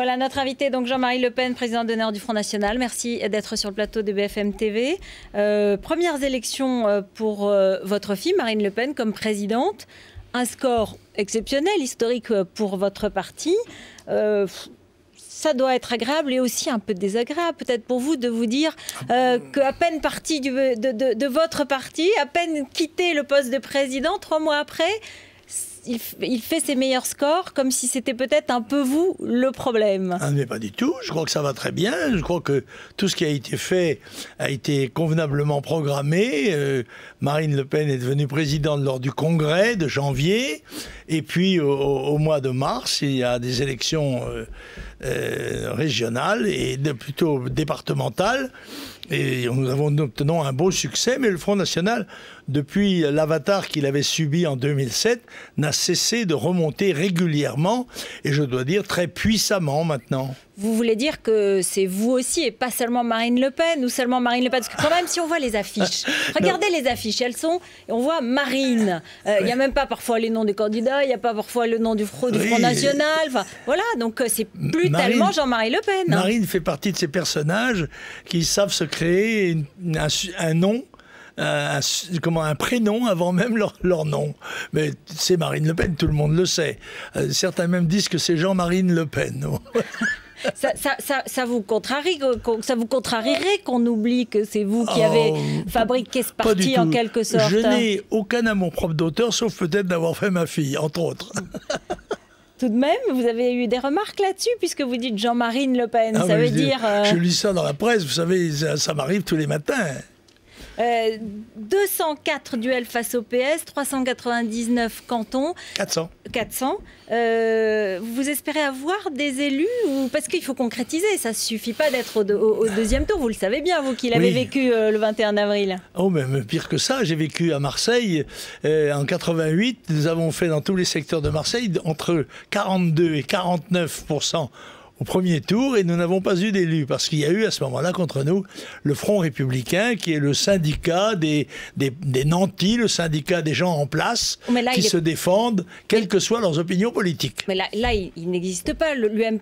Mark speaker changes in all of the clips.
Speaker 1: Voilà notre invité, donc Jean-Marie Le Pen, président d'honneur du Front National. Merci d'être sur le plateau de BFM TV. Premières élections pour votre fille, Marine Le Pen, comme présidente. Un score exceptionnel, historique pour votre parti. Ça doit être agréable et aussi un peu désagréable peut-être pour vous de vous dire qu'à peine parti de votre parti, à peine quitté le poste de président, 3 mois après, il fait ses meilleurs scores, comme si c'était peut-être un peu vous le problème.
Speaker 2: Ah, mais pas du tout, je crois que ça va très bien, je crois que tout ce qui a été fait a été convenablement programmé. Marine Le Pen est devenue présidente lors du congrès de janvier, et puis au mois de mars, il y a des élections régionales et plutôt départementales, et nous obtenons un beau succès, mais le Front National, depuis l'avatar qu'il avait subi en 2007, n'a cessé de remonter régulièrement, et je dois dire très puissamment maintenant.
Speaker 1: Vous voulez dire que c'est vous aussi et pas seulement Marine Le Pen, ou seulement Marine Le Pen? Parce que quand même, si on voit les affiches, regardez les affiches, elles sont, et on voit Marine. Il n'y a même pas parfois les noms des candidats, il n'y a pas parfois le nom du Front National. Enfin, voilà, donc c'est plus tellement Jean-Marie Le Pen.
Speaker 2: Marine fait partie de ces personnages qui savent se créer un nom, un prénom avant même leur nom. Mais c'est Marine Le Pen, tout le monde le sait. Certains même disent que c'est Jean-Marie Le Pen.
Speaker 1: Ça vous contrarierait qu'on oublie que c'est vous qui avez fabriqué ce parti en quelque sorte?
Speaker 2: Je n'ai aucun amour-propre d'auteur, sauf peut-être d'avoir fait ma fille, entre autres.
Speaker 1: Tout de même, vous avez eu des remarques là-dessus, puisque vous dites Jean-Marie Le Pen, ça veut dire...
Speaker 2: Je lis ça dans la presse, vous savez, ça m'arrive tous les matins.
Speaker 1: 204 duels face au PS, 399 cantons. 400. Vous espérez avoir des élus ou... Parce qu'il faut concrétiser, ça ne suffit pas d'être au deuxième tour. Vous le savez bien, vous qui l'avez vécu le 21 avril. Oh, mais
Speaker 2: pire que ça, j'ai vécu à Marseille en 88. Nous avons fait dans tous les secteurs de Marseille entre 42 et 49% au premier tour, et nous n'avons pas eu d'élus, parce qu'il y a eu à ce moment-là contre nous le Front républicain, qui est le syndicat des nantis, le syndicat des gens en place, qui se défendent, quelles que soient leurs opinions politiques.
Speaker 1: Mais là il n'existe pas. L'UMP,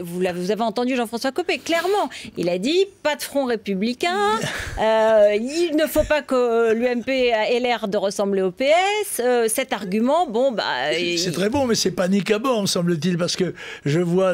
Speaker 1: vous avez entendu Jean-François Copé, clairement. Il a dit, pas de Front républicain, il ne faut pas que l'UMP ait l'air de ressembler au PS. Cet argument,
Speaker 2: c'est très bon, mais c'est panique à bord, me semble-t-il, parce que je vois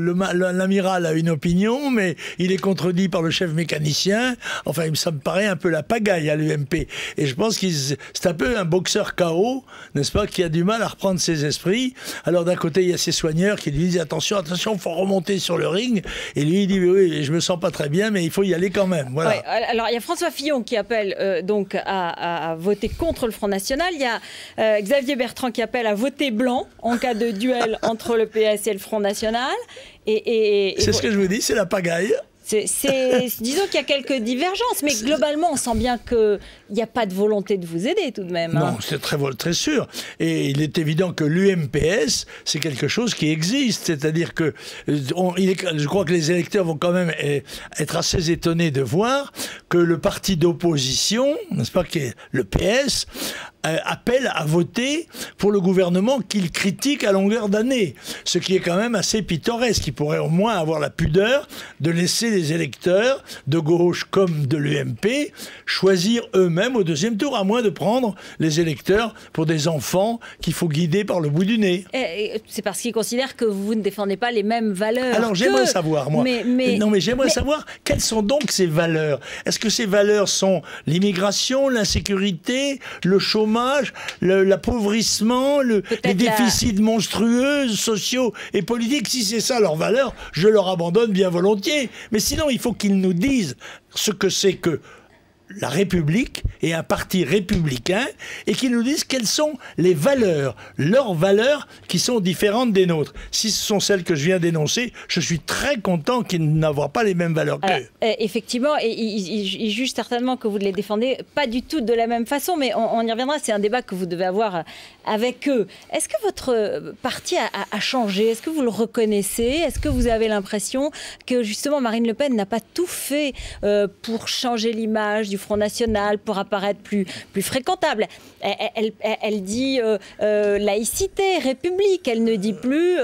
Speaker 2: l'amiral a une opinion, mais il est contredit par le chef mécanicien. Enfin, ça me paraît un peu la pagaille à l'UMP. Et je pense que c'est un peu un boxeur KO, n'est-ce pas, qui a du mal à reprendre ses esprits. Alors d'un côté, il y a ses soigneurs qui lui disent attention, attention, il faut remonter sur le ring. Et lui, il dit oui, je me sens pas très bien, mais il faut y aller quand même. Voilà.
Speaker 1: Ouais, alors il y a François Fillon qui appelle donc à voter contre le Front National. Il y a Xavier Bertrand qui appelle à voter blanc en cas de duel entre le PS et le Front National.
Speaker 2: C'est ce que je vous dis, c'est la pagaille.
Speaker 1: Disons qu'il y a quelques divergences, mais globalement, on sent bien qu'il n'y a pas de volonté de vous aider tout de même.
Speaker 2: Non, c'est très sûr. Et il est évident que l'UMPS, c'est quelque chose qui existe. C'est-à-dire que je crois que les électeurs vont quand même être assez étonnés de voir que le parti d'opposition, n'est-ce pas, qui est le PS, appelle à voter pour le gouvernement qu'il critique à longueur d'année. Ce qui est quand même assez pittoresque. Il pourrait au moins avoir la pudeur de laisser les électeurs de gauche comme de l'UMP choisir eux-mêmes au deuxième tour, à moins de prendre les électeurs pour des enfants qu'il faut guider par le bout du nez.
Speaker 1: C'est parce qu'ils considèrent que vous ne défendez pas les mêmes valeurs.
Speaker 2: Alors j'aimerais savoir, moi. J'aimerais savoir quelles sont donc ces valeurs. Est-ce que ces valeurs sont l'immigration, l'insécurité, le chômage, l'appauvrissement, les déficits monstrueux, sociaux et politiques? Si c'est ça leur valeur, je leur abandonne bien volontiers. Mais sinon, il faut qu'ils nous disent ce que c'est que la République et un parti républicain, et qu'ils nous disent quelles sont les valeurs, leurs valeurs qui sont différentes des nôtres. Si ce sont celles que je viens d'énoncer, je suis très content qu'ils n'aient pas les mêmes valeurs qu'eux.
Speaker 1: Effectivement, et ils jugent certainement que vous ne les défendez pas du tout de la même façon, mais on y reviendra, c'est un débat que vous devez avoir avec eux. Est-ce que votre parti a changé? Est-ce que vous le reconnaissez? Est-ce que vous avez l'impression que justement Marine Le Pen n'a pas tout fait pour changer l'image du du Front National pour apparaître plus fréquentable. Elle dit laïcité, république. Elle ne dit plus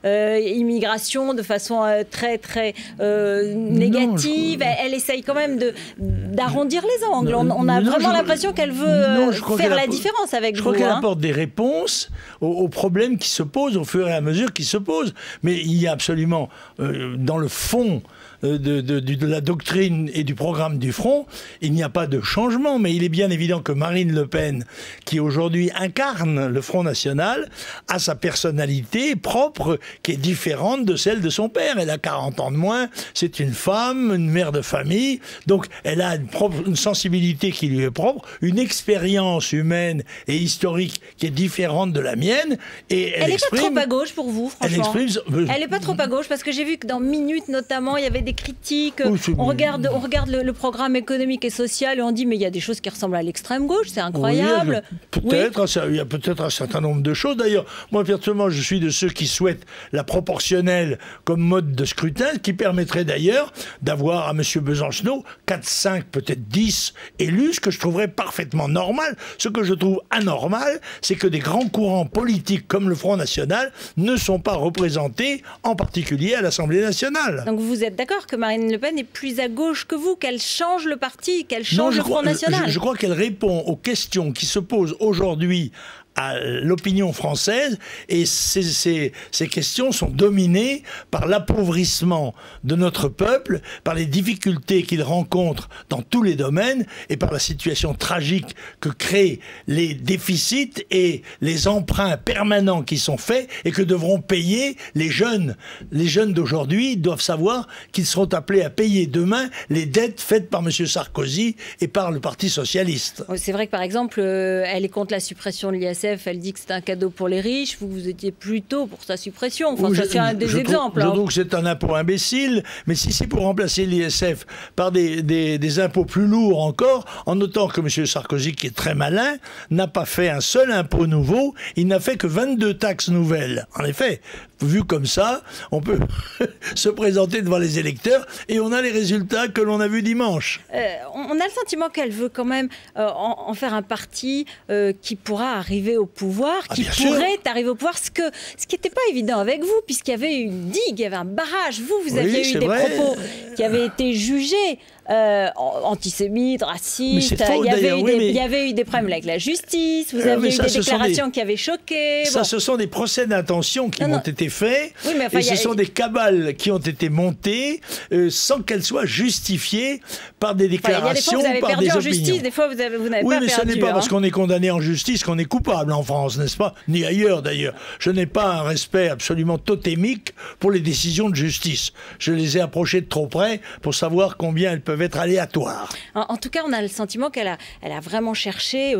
Speaker 1: immigration de façon très négative. Elle essaye quand même d'arrondir les angles. On a vraiment l'impression qu'elle veut faire la différence avec vous.
Speaker 2: Je crois qu'elle apporte des réponses aux problèmes qui se posent au fur et à mesure qu'ils se posent. Mais il y a absolument, dans le fond de la doctrine et du programme du Front, il n'y a pas de changement. Mais il est bien évident que Marine Le Pen, qui aujourd'hui incarne le Front National, a sa personnalité propre qui est différente de celle de son père. Elle a 40 ans de moins, c'est une femme, une mère de famille, donc elle a une sensibilité qui lui est propre, une expérience humaine et historique qui est différente de la mienne. Et
Speaker 1: elle n'est pas trop à gauche pour vous, franchement. Elle n'est pas trop à gauche, parce que j'ai vu que dans Minutes notamment, il y avait des critiques. On regarde le programme économique et social et on dit mais il y a des choses qui ressemblent à l'extrême gauche, c'est incroyable.
Speaker 2: Oui, peut-être, il y a peut-être un certain nombre de choses. D'ailleurs, moi personnellement, je suis de ceux qui souhaitent la proportionnelle comme mode de scrutin, qui permettrait d'ailleurs d'avoir à M. Besancenot 4, 5, peut-être 10 élus, ce que je trouverais parfaitement normal. Ce que je trouve anormal, c'est que des grands courants politiques comme le Front National ne sont pas représentés, en particulier à l'Assemblée nationale.
Speaker 1: Donc vous êtes d'accord que Marine Le Pen est plus à gauche que vous, qu'elle change le parti, qu'elle change le Front National?
Speaker 2: Je crois qu'elle répond aux questions qui se posent aujourd'hui à l'opinion française, et ces questions sont dominées par l'appauvrissement de notre peuple, par les difficultés qu'il rencontre dans tous les domaines, et par la situation tragique que créent les déficits et les emprunts permanents qui sont faits et que devront payer les jeunes. Les jeunes d'aujourd'hui doivent savoir qu'ils seront appelés à payer demain les dettes faites par M. Sarkozy et par le Parti socialiste.
Speaker 1: C'est vrai que par exemple, elle est contre la suppression de l'ISF. Elle dit que c'est un cadeau pour les riches. Vous étiez plutôt pour sa suppression. Enfin, ça, c'est un des exemples.
Speaker 2: Je trouve que c'est un impôt imbécile. Mais si c'est pour remplacer l'ISF par des impôts plus lourds encore, en notant que M. Sarkozy, qui est très malin, n'a pas fait un seul impôt nouveau. Il n'a fait que 22 taxes nouvelles. En effet, vu comme ça, on peut se présenter devant les électeurs et on a les résultats que l'on a vus dimanche.
Speaker 1: On a le sentiment qu'elle veut quand même en faire un parti qui pourra arriver au pouvoir, qui pourrait arriver au pouvoir, ce qui n'était pas évident avec vous, puisqu'il y avait une digue, il y avait un barrage. Vous aviez eu des propos qui avaient été jugés antisémites, racistes. Il y avait eu des problèmes avec la justice. Vous aviez eu des déclarations qui avaient choqué.
Speaker 2: Ça, ce sont des procès d'intention qui ont été faits. Oui, mais enfin, ce sont des cabales qui ont été montées sans qu'elles soient justifiées par des déclarations,
Speaker 1: par des opinions. Il y a des fois, vous avez perdu en justice, des fois, vous n'avez pas perdu.
Speaker 2: Oui, mais ce n'est pas parce qu'on est condamné en justice qu'on est coupable en France, n'est-ce pas? Ni ailleurs, d'ailleurs. Je n'ai pas un respect absolument totémique pour les décisions de justice. Je les ai approchées de trop près pour savoir combien elles peuvent être aléatoires.
Speaker 1: En tout cas, on a le sentiment qu'elle a vraiment cherché,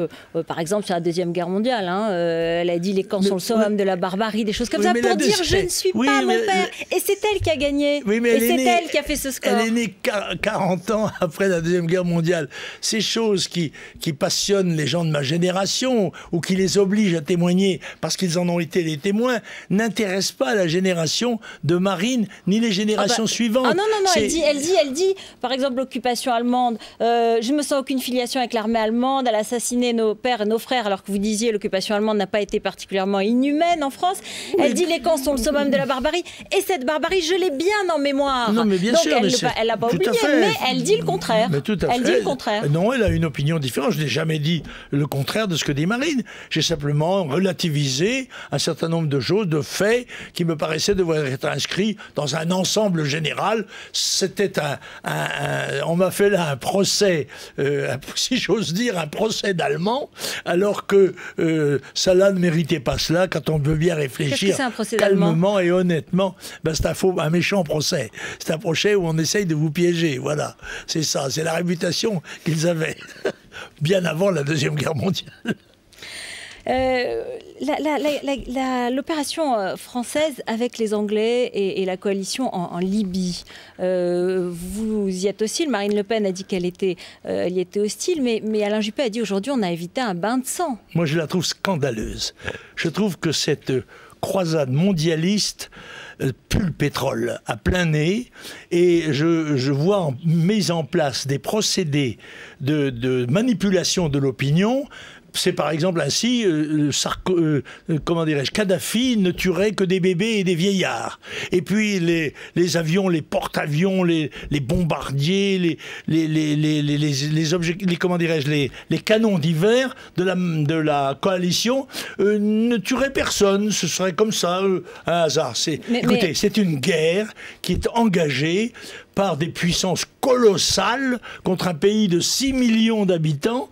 Speaker 1: par exemple, sur la Deuxième Guerre mondiale, elle a dit les camps sont le summum de la barbarie, des choses comme ça, pour dire je ne suis pas mon père. Et c'est elle qui a gagné. Et c'est elle qui a fait ce score.
Speaker 2: Elle est née 40 ans après la Deuxième Guerre mondiale. Ces choses qui passionnent les gens de ma génération ou qui les obligent à témoigner parce qu'ils en ont été les témoins n'intéressent pas la génération de Marine ni les générations suivantes.
Speaker 1: Ah non, elle dit, par exemple, l'occupation allemande, je ne me sens aucune filiation avec l'armée allemande, elle a assassiné nos pères et nos frères, alors que vous disiez l'occupation allemande n'a pas été particulièrement inhumaine en France. Elle dit les camps sont le summum de la barbarie, et cette barbarie, je l'ai bien en mémoire.
Speaker 2: Non, mais bien
Speaker 1: donc
Speaker 2: sûr,
Speaker 1: elle l'a pas oublié, mais elle dit le contraire.
Speaker 2: Mais tout à fait.
Speaker 1: Elle dit le contraire.
Speaker 2: Non, elle a une opinion différente. Je n'ai jamais dit le contraire de ce que dit Marine. J'ai simplement relativisé un certain nombre de choses, de faits qui me paraissaient devoir être inscrits dans un ensemble général. C'était on m'a fait là un procès, si j'ose dire, un procès d'Allemand, alors que ça ne méritait pas cela quand on veut bien réfléchir calmement et honnêtement. C'est un méchant procès. C'est un procès où on essaye de vous piéger. Voilà, c'est ça. C'est la réputation qu'ils avaient bien avant la Deuxième Guerre mondiale.
Speaker 1: L'opération française avec les Anglais et la coalition en Libye, vous y êtes hostile. Marine Le Pen a dit qu'elle y était hostile, mais Alain Juppé a dit aujourd'hui on a évité un bain de sang.
Speaker 2: Moi je la trouve scandaleuse. Je trouve que cette croisade mondialiste pue le pétrole à plein nez, et je vois mise en place des procédés de manipulation de l'opinion. C'est par exemple ainsi, comment dirais-je, Kadhafi ne tuerait que des bébés et des vieillards. Et puis les avions, les porte-avions, les bombardiers, comment dirais-je, les canons d'hiver de la coalition ne tueraient personne. Ce serait comme ça, un hasard. Écoutez, c'est une guerre qui est engagée par des puissances colossales contre un pays de 6 millions d'habitants,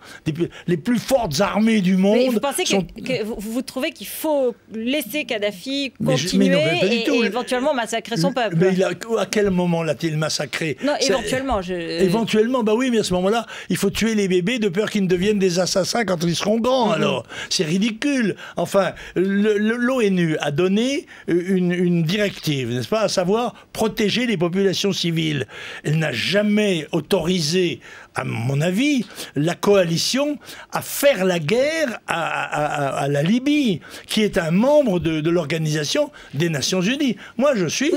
Speaker 2: les plus fortes armées du monde.
Speaker 1: Mais vous pensez que vous trouvez qu'il faut laisser Kadhafi continuer et éventuellement massacrer son peuple?
Speaker 2: Mais à quel moment l'a-t-il massacré?
Speaker 1: Non, éventuellement.
Speaker 2: Éventuellement, bah oui, mais à ce moment-là, il faut tuer les bébés de peur qu'ils ne deviennent des assassins quand ils seront grands. Alors, c'est ridicule. Enfin, l'ONU a donné une directive, n'est-ce pas, à savoir protéger les populations civiles. Elle n'a jamais autorisé, à mon avis, la coalition à faire la guerre à la Libye, qui est un membre de l'Organisation des Nations Unies. Moi, je suis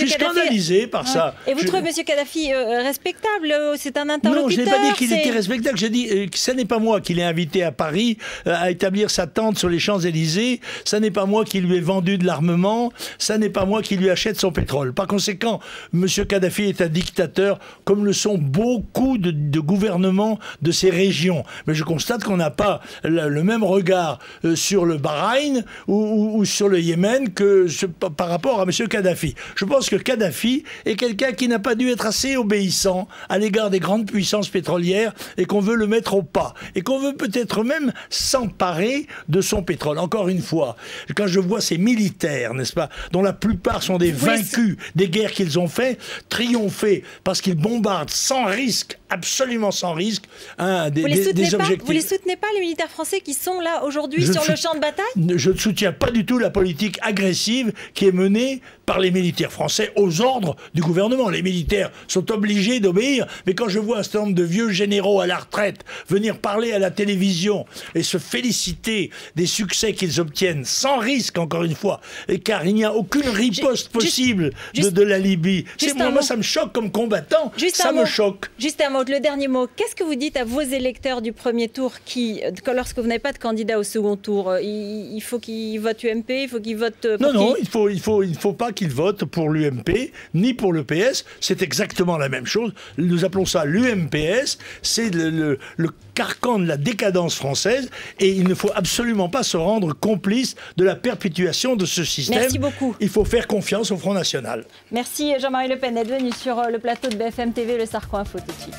Speaker 2: scandalisé par ça.
Speaker 1: Et vous trouvez M. Kadhafi respectable? C'est un interlocuteur?
Speaker 2: Non, je n'ai pas dit qu'il était respectable. J'ai dit que ce n'est pas moi qui l'ai invité à Paris à établir sa tente sur les Champs-Élysées. Ce n'est pas moi qui lui ai vendu de l'armement. Ce n'est pas moi qui lui achète son pétrole. Par conséquent, M. Kadhafi est un dictateur, comme le sont beaucoup de gouvernements de ces régions. Mais je constate qu'on n'a pas le même regard sur le Bahreïn ou sur le Yémen que par rapport à M. Kadhafi. Je pense que Kadhafi est quelqu'un qui n'a pas dû être assez obéissant à l'égard des grandes puissances pétrolières et qu'on veut le mettre au pas. Et qu'on veut peut-être même s'emparer de son pétrole. Encore une fois, quand je vois ces militaires, n'est-ce pas, dont la plupart sont des vaincus des guerres qu'ils ont fait, triompher parce qu'ils bombardent sans risque, absolument sans risque, des objectifs.
Speaker 1: Vous les soutenez pas, les militaires français qui sont là aujourd'hui sur le champ de bataille?
Speaker 2: Je ne soutiens pas du tout la politique agressive qui est menée par les militaires français aux ordres du gouvernement. Les militaires sont obligés d'obéir, mais quand je vois un certain nombre de vieux généraux à la retraite venir parler à la télévision et se féliciter des succès qu'ils obtiennent sans risque, encore une fois, car il n'y a aucune riposte possible de la Libye. Moi, ça me choque comme combattant, ça me choque.
Speaker 1: Juste un mot, le dernier mot. Qu'est-ce que vous dites à vos électeurs du premier tour qui, lorsque vous n'avez pas de candidat au second tour, il faut qu'ils votent UMP, il faut qu'ils votent pour
Speaker 2: Non, il faut pas qu'ils votent pour l'UMP ni pour le PS. C'est exactement la même chose. Nous appelons ça l'UMPS. C'est le carcan de la décadence française et il ne faut absolument pas se rendre complice de la perpétuation de ce système.
Speaker 1: Merci beaucoup.
Speaker 2: Il faut faire confiance au Front National.
Speaker 1: Merci Jean-Marie Le Pen d'être venu sur le plateau de BFM TV, le Sarko Info tout de suite.